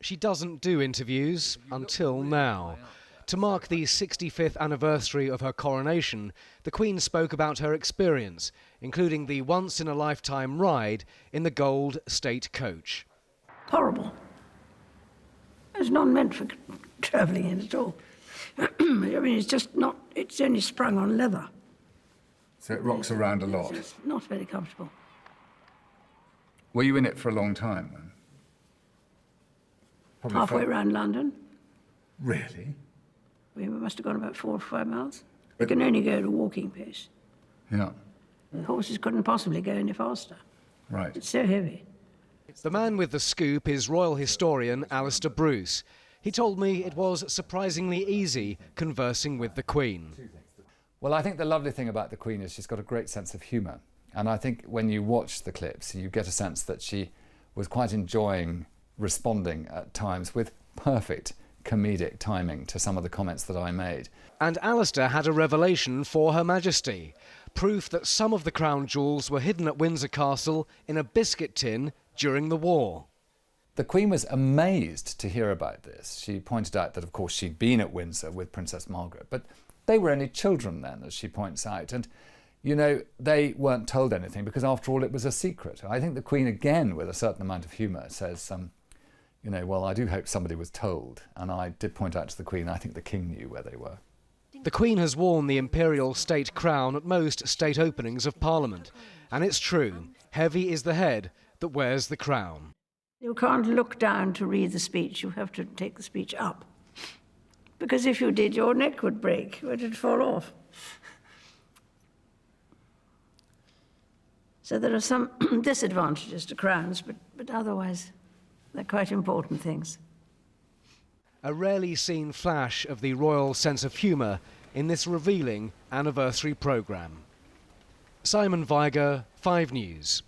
She doesn't do interviews until now. To mark the 65th anniversary of her coronation, the Queen spoke about her experience, including the once-in-a-lifetime ride in the gold state coach. Horrible. It's not meant for travelling in at all. I mean, it's just not, it's only sprung on leather. So it rocks around a lot? It's not very comfortable. Were you in it for a long time then? Probably Halfway around London. Really? We must have gone about 4 or 5 miles. You can only go at a walking pace. Yeah. The horses couldn't possibly go any faster. Right. It's so heavy. The man with the scoop is royal historian Alistair Bruce. He told me it was surprisingly easy conversing with the Queen. Well, I think the lovely thing about the Queen is she's got a great sense of humour. And I think when you watch the clips, you get a sense that she was quite enjoying responding at times with perfect comedic timing to some of the comments that I made. And Alistair had a revelation for Her Majesty. Proof that some of the crown jewels were hidden at Windsor Castle in a biscuit tin during the war. The Queen was amazed to hear about this. She pointed out that, of course, she'd been at Windsor with Princess Margaret, but they were only children then, as she points out. And, you know, they weren't told anything because, after all, it was a secret. I think the Queen, again, with a certain amount of humour, says, you know, well, I do hope somebody was told. And I did point out to the Queen, I think the King knew where they were. The Queen has worn the imperial state crown at most state openings of Parliament. And it's true, heavy is the head that wears the crown. You can't look down to read the speech. You have to take the speech up. Because if you did, your neck would break, or it'd fall off. So there are some disadvantages to crowns, but otherwise they're quite important things. A rarely seen flash of the royal sense of humour in this revealing anniversary programme. Simon Viger, 5 News.